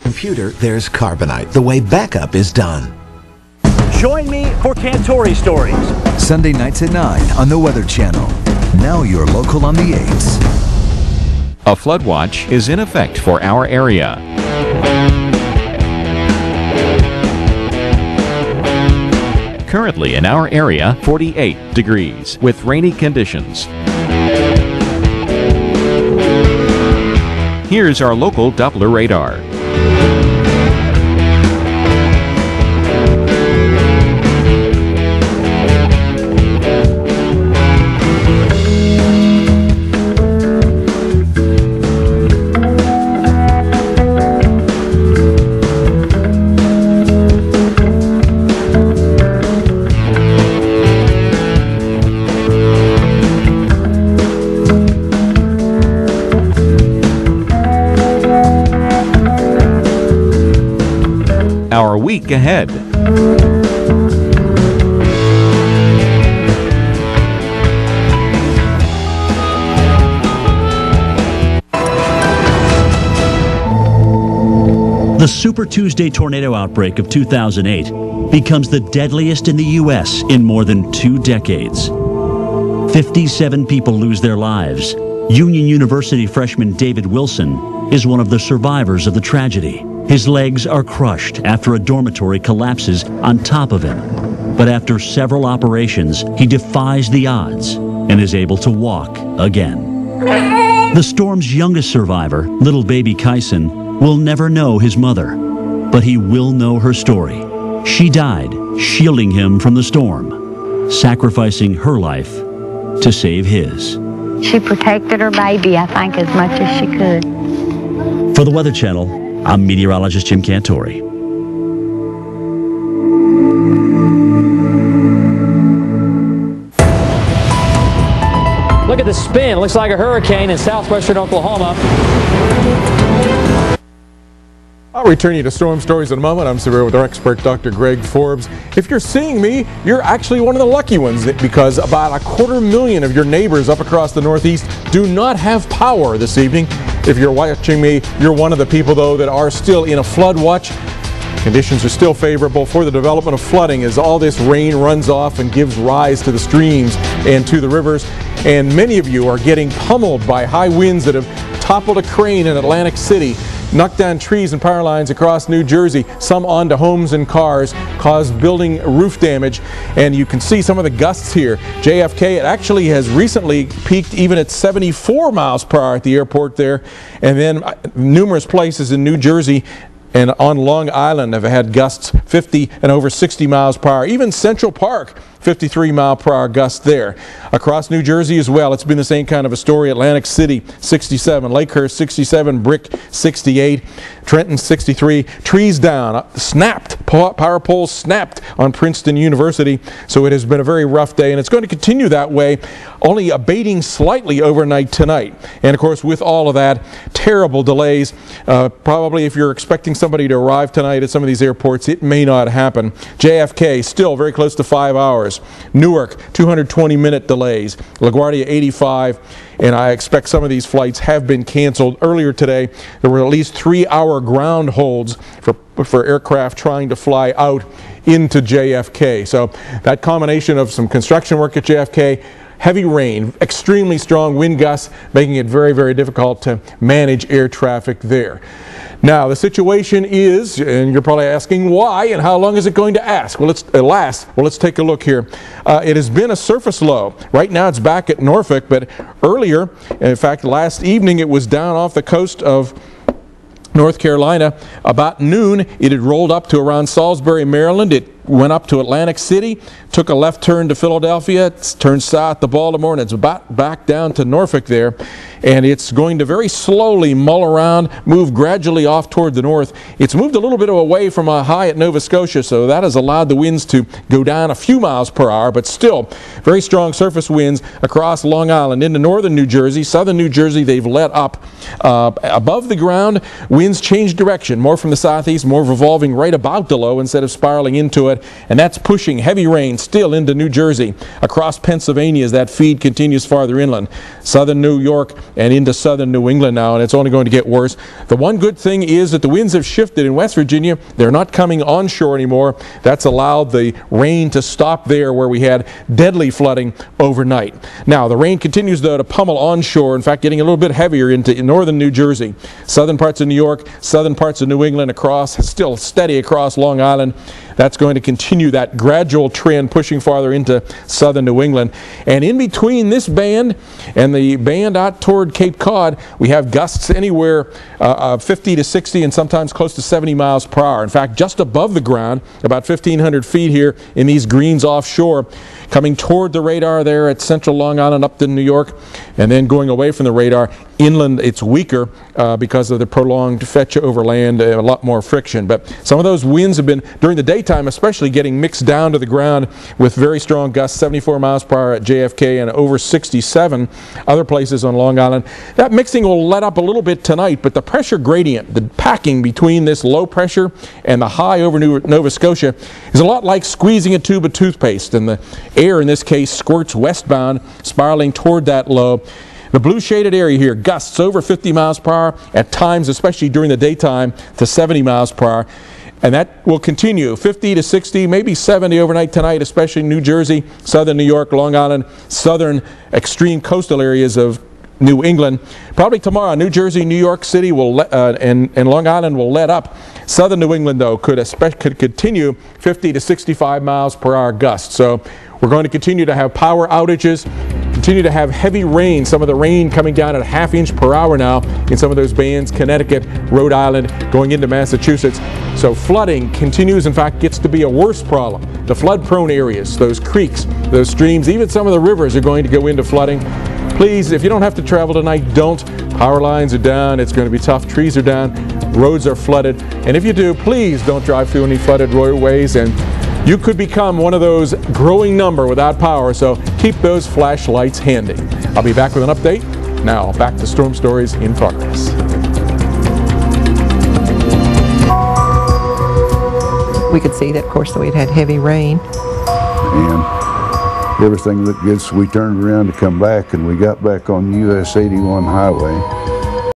Computer, there's carbonite, the way backup is done. Join me for Cantori Stories. Sunday nights at 9 on the Weather Channel. Now you're local on the 8s. A flood watch is in effect for our area. Currently in our area, 48 degrees with rainy conditions. Here's our local Doppler radar. Our week ahead. The Super Tuesday tornado outbreak of 2008 becomes the deadliest in the U.S. in more than 2 decades. 57 people lose their lives. Union University freshman David Wilson is one of the survivors of the tragedy. His legs are crushed after a dormitory collapses on top of him. But after several operations, he defies the odds and is able to walk again. The storm's youngest survivor, little baby Kyson, will never know his mother, but he will know her story. She died shielding him from the storm, sacrificing her life to save his. She protected her baby, I think, as much as she could. For the Weather Channel, I'm meteorologist Jim Cantori. Look at the spin. It looks like a hurricane in southwestern Oklahoma. I'll return you to storm stories in a moment. I'm severe with our expert, Dr. Greg Forbes. If you're seeing me, you're actually one of the lucky ones because about 250,000 of your neighbors up across the Northeast do not have power this evening. If you're watching me, you're one of the people, though, that are still in a flood watch. Conditions are still favorable for the development of flooding as all this rain runs off and gives rise to the streams and to the rivers. And many of you are getting pummeled by high winds that have toppled a crane in Atlantic City, knocked down trees and power lines across New Jersey, some onto homes and cars, caused building roof damage. And you can see some of the gusts here. JFK, it actually has recently peaked even at 74 miles per hour at the airport there. And then numerous places in New Jersey and on Long Island have had gusts 50 and over 60 miles per hour. Even Central Park, 53 mile per hour gusts there. Across New Jersey as well, it's been the same kind of a story. Atlantic City, 67. Lakehurst, 67. Brick, 68. Trenton, 63. Trees down, snapped. Power poles snapped on Princeton University. So it has been a very rough day, and it's going to continue that way, only abating slightly overnight tonight. And of course, with all of that, terrible delays. Probably if you're expecting somebody to arrive tonight at some of these airports, it may not happen. JFK, still very close to 5 hours. Newark, 220-minute delays. LaGuardia, 85. And I expect some of these flights have been canceled. Earlier today, there were at least 3-hour ground holds for aircraft trying to fly out into JFK. So that combination of some construction work at JFK, heavy rain, extremely strong wind gusts, making it very, very difficult to manage air traffic there. Now, the situation is, and you're probably asking why and how long is it going to last? Well, let's take a look here. It has been a surface low. Right now it's back at Norfolk, but earlier, in fact, last evening it was down off the coast of North Carolina. About noon, it had rolled up to around Salisbury, Maryland. It went up to Atlantic City, took a left turn to Philadelphia, turned south to Baltimore, and it's about back down to Norfolk there. And it's going to very slowly mull around, move gradually off toward the north. It's moved a little bit away from a high at Nova Scotia, so that has allowed the winds to go down a few miles per hour, but still very strong surface winds across Long Island into northern New Jersey. Southern New Jersey, they've let up. Above the ground, winds change direction, more from the southeast, more revolving right about the low instead of spiraling into it. good, and that's pushing heavy rain still into New Jersey, across Pennsylvania as that feed continues farther inland, southern New York and into southern New England now, and it's only going to get worse. The one good thing is that the winds have shifted in West Virginia. They're not coming onshore anymore. That's allowed the rain to stop there where we had deadly flooding overnight. Now, the rain continues though to pummel onshore, in fact getting a little bit heavier into northern New Jersey, southern parts of New York, southern parts of New England, across, still steady across Long Island. That's going to continue that gradual trend pushing farther into southern New England. And in between this band and the band out toward Cape Cod, we have gusts anywhere 50 to 60 and sometimes close to 70 miles per hour. In fact, just above the ground, about 1,500 feet here in these greens offshore, coming toward the radar there at central Long Island up to New York, and then going away from the radar inland. It's weaker because of the prolonged fetch over land, a lot more friction. But some of those winds have been, during the daytime especially, getting mixed down to the ground with very strong gusts, 74 miles per hour at JFK and over 67 other places on Long Island. That mixing will let up a little bit tonight, but the pressure gradient, the packing between this low pressure and the high over Nova Scotia is a lot like squeezing a tube of toothpaste, and the air in this case squirts westbound, spiraling toward that low. The blue shaded area here, gusts over 50 miles per hour, at times, especially during the daytime, to 70 miles per hour. And that will continue, 50 to 60, maybe 70 overnight tonight, especially New Jersey, southern New York, Long Island, southern extreme coastal areas of New England. Probably tomorrow, New Jersey, New York City will and Long Island will let up. Southern New England, though, could continue 50 to 65 miles per hour gusts. So we're going to continue to have power outages, continue to have heavy rain, some of the rain coming down at ½ inch per hour now in some of those bands, Connecticut, Rhode Island, going into Massachusetts. So flooding continues, in fact, gets to be a worse problem. The flood-prone areas, those creeks, those streams, even some of the rivers are going to go into flooding. Please, if you don't have to travel tonight, don't. Power lines are down, it's going to be tough, trees are down, roads are flooded, and if you do, please don't drive through any flooded roadways, and you could become one of those growing number without power, so keep those flashlights handy. I'll be back with an update. Now, back to Storm Stories in progress. We could see that, of course, that we'd had heavy rain. And everything looked good, so we turned around to come back, and we got back on US 81 highway.